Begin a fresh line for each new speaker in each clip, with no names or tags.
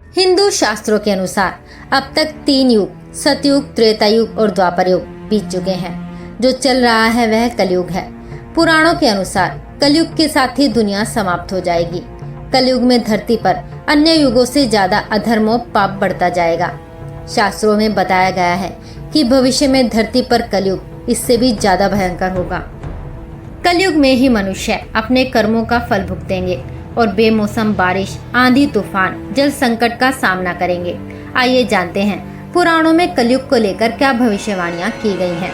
हिंदू शास्त्रों के अनुसार अब तक 3 युग सतयुग, त्रेता युग और द्वापर युग बीत चुके हैं। जो चल रहा है वह कलयुग है। पुराणों के अनुसार कलयुग के साथ ही दुनिया समाप्त हो जाएगी। कलयुग में धरती पर अन्य युगों से ज्यादा अधर्म और पाप बढ़ता जाएगा। शास्त्रों में बताया गया है कि भविष्य में धरती पर कलयुग इससे भी ज्यादा भयंकर होगा। कलयुग में ही मनुष्य अपने कर्मों का फल भुगतेंगे और बेमौसम बारिश, आंधी, तूफान, जल संकट का सामना करेंगे। आइए जानते हैं पुराणों में कलयुग को लेकर क्या भविष्यवाणियां की गई हैं।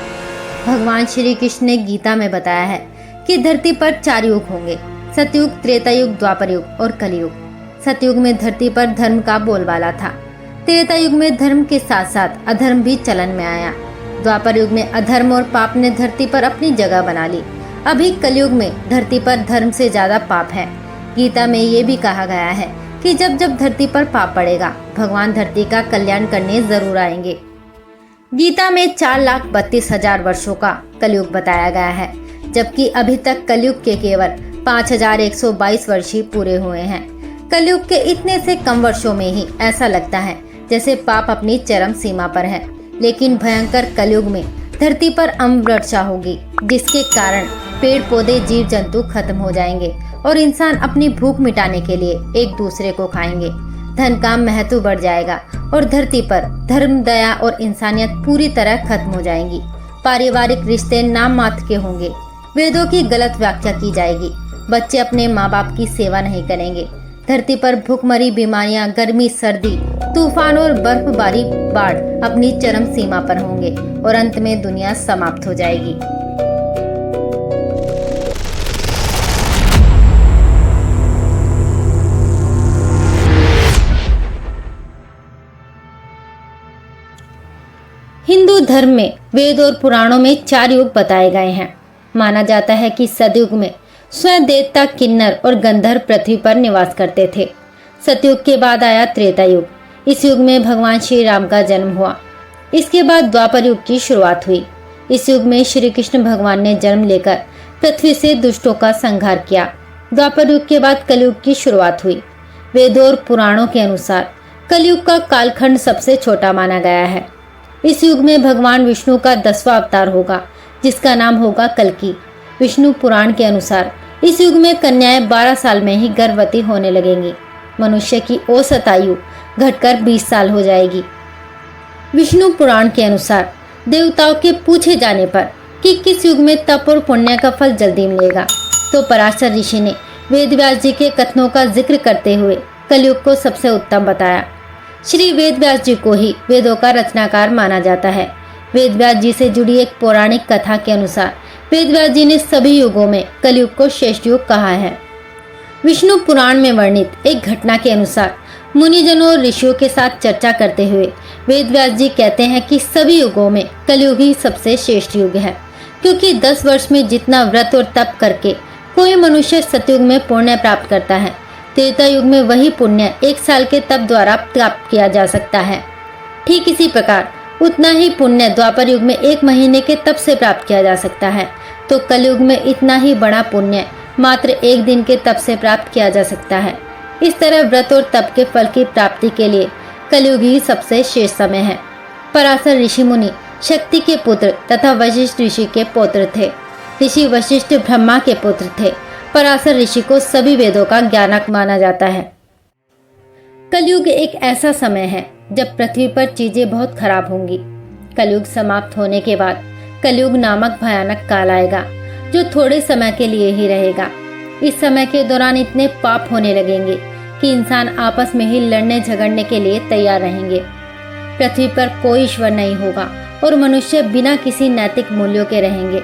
भगवान श्री कृष्ण ने गीता में बताया है कि धरती पर 4 युग होंगे: सतयुग, त्रेता युग, द्वापर युग और कलयुग। सतयुग में धरती पर धर्म का बोलबाला था। त्रेता युग में धर्म के साथ साथ अधर्म भी चलन में आया। द्वापर युग में अधर्म और पाप ने धरती पर अपनी जगह बना ली। अभी कलयुग में धरती पर धर्म से ज्यादा पाप है। गीता में ये भी कहा गया है कि जब जब धरती पर पाप पड़ेगा, भगवान धरती का कल्याण करने जरूर आएंगे। गीता में 4,32,000 वर्षों का कलयुग बताया गया है, जबकि अभी तक कलयुग के केवल 5,122 वर्ष ही पूरे हुए हैं। कलयुग के इतने से कम वर्षों में ही ऐसा लगता है जैसे पाप अपनी चरम सीमा पर है। लेकिन भयंकर कलयुग में धरती पर अम्लवर्षा होगी, जिसके कारण पेड़ पौधे, जीव जंतु खत्म हो जाएंगे और इंसान अपनी भूख मिटाने के लिए एक दूसरे को खाएंगे। धन का महत्व बढ़ जाएगा और धरती पर धर्म, दया और इंसानियत पूरी तरह खत्म हो जाएंगी। पारिवारिक रिश्ते नाम मात्र के होंगे। वेदों की गलत व्याख्या की जाएगी। बच्चे अपने माँ बाप की सेवा नहीं करेंगे। धरती पर भूखमरी, बीमारियां, गर्मी, सर्दी, तूफान और बर्फबारी, बाढ़ अपनी चरम सीमा पर होंगे और अंत में दुनिया समाप्त हो जाएगी। हिंदू धर्म में वेद और पुराणों में 4 युग बताए गए हैं। माना जाता है कि सतयुग में स्वयं देवता, किन्नर और गंधर्व पृथ्वी पर निवास करते थे। सतयुग के बाद आया त्रेता युग। इस युग में भगवान श्री राम का जन्म हुआ। इसके बाद द्वापर युग की शुरुआत हुई। इस युग में श्री कृष्ण भगवान ने जन्म लेकर पृथ्वी से दुष्टों का संहार किया। द्वापर युग के बाद कलयुग की शुरुआत हुई। वेदों और पुराणों के अनुसार कलयुग का कालखंड सबसे छोटा माना गया है। इस युग में भगवान विष्णु का 10वां अवतार होगा, जिसका नाम होगा कल्कि। विष्णु पुराण के अनुसार इस युग में कन्याएं 12 साल में ही गर्भवती होने लगेंगी। मनुष्य की औसत आयु घटकर 20 साल हो जाएगी। विष्णु पुराण के अनुसार देवताओं के पूछे जाने पर कि किस युग में तप और पुण्य का फल जल्दी मिलेगा, तो पराशर ऋषि ने वेदव्यास जी के कथनों का जिक्र करते हुए कलयुग को सबसे उत्तम बताया। श्री वेदव्यास जी को ही वेदों का रचनाकार माना जाता है। वेदव्यास जी से जुड़ी एक पौराणिक कथा के अनुसार वेदव्यास जी ने सभी युगों में कलयुग को श्रेष्ठ युग कहा है। विष्णु पुराण में वर्णित एक घटना के अनुसार मुनिजनों और ऋषियों के साथ चर्चा करते हुए वेदव्यास जी कहते हैं कि सभी युगों में कलयुग ही सबसे श्रेष्ठ युग है, क्योंकि 10 वर्ष में जितना व्रत और तप करके कोई मनुष्य सतयुग में पुण्य प्राप्त करता है, त्रेता युग में वही पुण्य 1 साल के तप द्वारा प्राप्त किया जा सकता है। ठीक इसी प्रकार उतना ही पुण्य द्वापर युग में 1 महीने के तप से प्राप्त किया जा सकता है, तो कलयुग में इतना ही बड़ा पुण्य मात्र 1 दिन के तप से प्राप्त किया जा सकता है। इस तरह व्रत और तप के फल की प्राप्ति के लिए कलयुग ही सबसे श्रेष्ठ समय है। पराशर ऋषि मुनि शक्ति के पुत्र तथा वशिष्ठ ऋषि के पौत्र थे। ऋषि वशिष्ठ ब्रह्मा के पुत्र थे। पराशर ऋषि को सभी वेदों का ज्ञानक माना जाता है। कलयुग एक ऐसा समय है जब पृथ्वी पर चीजें बहुत खराब होंगी। कलयुग समाप्त होने के बाद कलयुग नामक भयानक काल आएगा, जो थोड़े समय के लिए ही रहेगा। इस समय के दौरान इतने पाप होने लगेंगे कि इंसान आपस में ही लड़ने झगड़ने के लिए तैयार रहेंगे। पृथ्वी पर कोई ईश्वर नहीं होगा और मनुष्य बिना किसी नैतिक मूल्यों के रहेंगे।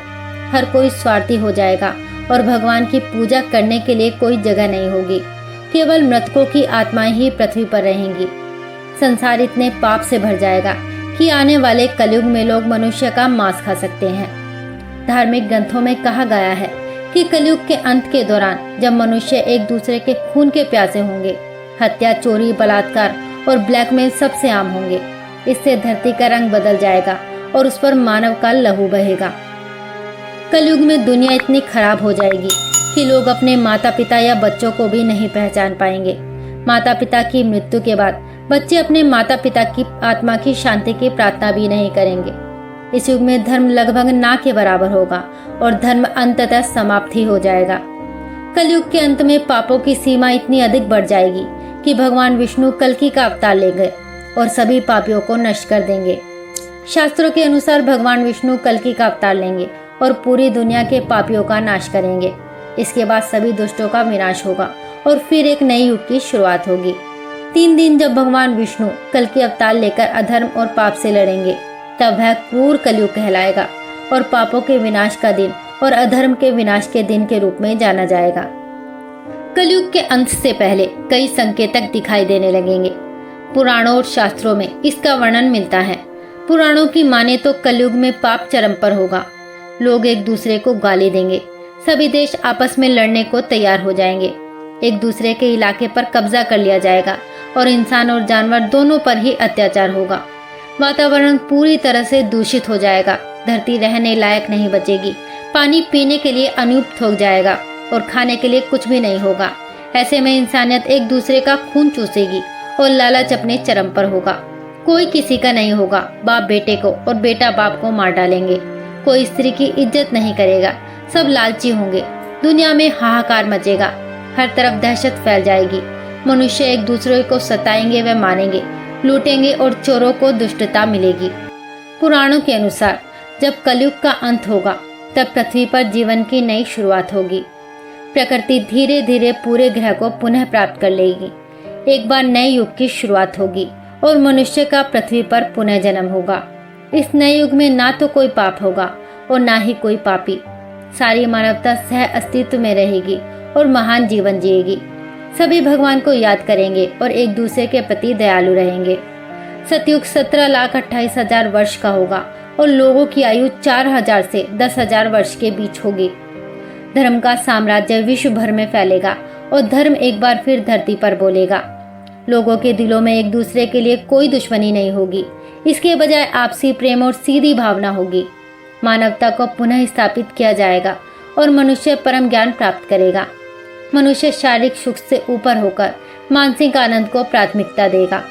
हर कोई स्वार्थी हो जाएगा और भगवान की पूजा करने के लिए कोई जगह नहीं होगी। केवल मृतकों की आत्माएं ही पृथ्वी पर रहेंगी। संसार इतने पाप से भर जाएगा कि आने वाले कलयुग में लोग मनुष्य का मांस खा सकते हैं। धार्मिक ग्रंथों में कहा गया है कि कलयुग के अंत के दौरान जब मनुष्य एक दूसरे के खून के प्यासे होंगे, हत्या, चोरी, बलात्कार और ब्लैकमेल सबसे आम होंगे। इससे धरती का रंग बदल जाएगा और उस पर मानव का लहू बहेगा। कलयुग में दुनिया इतनी खराब हो जाएगी कि लोग अपने माता पिता या बच्चों को भी नहीं पहचान पाएंगे। माता पिता की मृत्यु के बाद बच्चे अपने माता पिता की आत्मा की शांति की प्रार्थना भी नहीं करेंगे। इस युग में धर्म लगभग ना के बराबर होगा और धर्म अंततः समाप्त ही हो जाएगा। कलयुग के अंत में पापों की सीमा इतनी अधिक बढ़ जाएगी कि भगवान विष्णु कल्कि का अवतार लेंगे और सभी पापियों को नष्ट कर देंगे। शास्त्रों के अनुसार भगवान विष्णु कल्कि का अवतार लेंगे और पूरी दुनिया के पापियों का नाश करेंगे। इसके बाद सभी दुष्टों का विनाश होगा और फिर एक नई युग की शुरुआत होगी। 3 दिन जब भगवान विष्णु कल्कि अवतार लेकर अधर्म और पाप से लड़ेंगे, तब वह क्रूर कलयुग कहलाएगा और पापों के विनाश का दिन और अधर्म के विनाश के दिन के रूप में जाना जाएगा। कलयुग के अंत से पहले कई संकेतक दिखाई देने लगेंगे। पुराणों और शास्त्रों में इसका वर्णन मिलता है। पुराणों की माने तो कलयुग में पाप चरम पर होगा। लोग एक दूसरे को गाली देंगे, सभी देश आपस में लड़ने को तैयार हो जाएंगे, एक दूसरे के इलाके पर कब्जा कर लिया जाएगा और इंसान और जानवर दोनों पर ही अत्याचार होगा। वातावरण पूरी तरह से दूषित हो जाएगा, धरती रहने लायक नहीं बचेगी, पानी पीने के लिए अनुपयुक्त हो जाएगा और खाने के लिए कुछ भी नहीं होगा। ऐसे में इंसानियत एक दूसरे का खून चूसेगी और लालच अपने चरम पर होगा। कोई किसी का नहीं होगा, बाप बेटे को और बेटा बाप को मार डालेंगे। कोई स्त्री की इज्जत नहीं करेगा, सब लालची होंगे। दुनिया में हाहाकार मचेगा, हर तरफ दहशत फैल जाएगी। मनुष्य एक दूसरे को सताएंगे व मारेंगे, लूटेंगे और चोरों को दुष्टता मिलेगी। पुराणों के अनुसार जब कलयुग का अंत होगा, तब पृथ्वी पर जीवन की नई शुरुआत होगी। प्रकृति धीरे धीरे पूरे ग्रह को पुनः प्राप्त कर लेगी। एक बार नए युग की शुरुआत होगी और मनुष्य का पृथ्वी पर पुनः जन्म होगा। इस नए युग में ना तो कोई पाप होगा और ना ही कोई पापी। सारी मानवता सह अस्तित्व में रहेगी और महान जीवन जिएगी। सभी भगवान को याद करेंगे और एक दूसरे के प्रति दयालु रहेंगे। सतयुग 17,28,000 वर्ष का होगा और लोगों की आयु 4,000 से 10,000 वर्ष के बीच होगी। धर्म का साम्राज्य विश्व भर में फैलेगा और धर्म एक बार फिर धरती पर बोलेगा। लोगों के दिलों में एक दूसरे के लिए कोई दुश्मनी नहीं होगी, इसके बजाय आपसी प्रेम और सीधी भावना होगी। मानवता को पुनः स्थापित किया जाएगा और मनुष्य परम ज्ञान प्राप्त करेगा। मनुष्य शारीरिक सुख से ऊपर होकर मानसिक आनंद को प्राथमिकता देगा।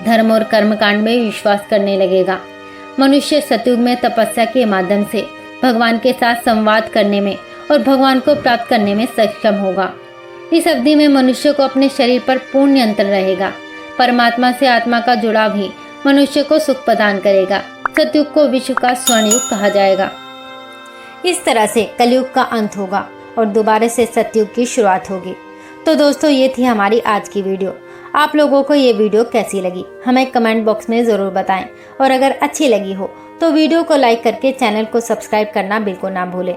धर्म और कर्म कांड में विश्वास करने लगेगा। मनुष्य सतयुग में तपस्या के माध्यम से भगवान के साथ संवाद करने में और भगवान को प्राप्त करने में सक्षम होगा। इस अवधि में मनुष्य को अपने शरीर पर पूर्ण नियंत्रण रहेगा। परमात्मा से आत्मा का जुड़ाव ही मनुष्य को सुख प्रदान करेगा। सतयुग को विश्व का स्वर्ण युग कहा जाएगा। इस तरह से कलयुग का अंत होगा और दोबारा से सतयुग की शुरुआत होगी। तो दोस्तों, ये थी हमारी आज की वीडियो। आप लोगों को ये वीडियो कैसी लगी हमें कमेंट बॉक्स में ज़रूर बताएं और अगर अच्छी लगी हो तो वीडियो को लाइक करके चैनल को सब्सक्राइब करना बिल्कुल ना भूलें।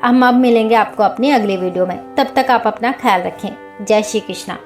हम अब मिलेंगे आपको अपनी अगली वीडियो में। तब तक आप अपना ख्याल रखें। जय श्री कृष्णा।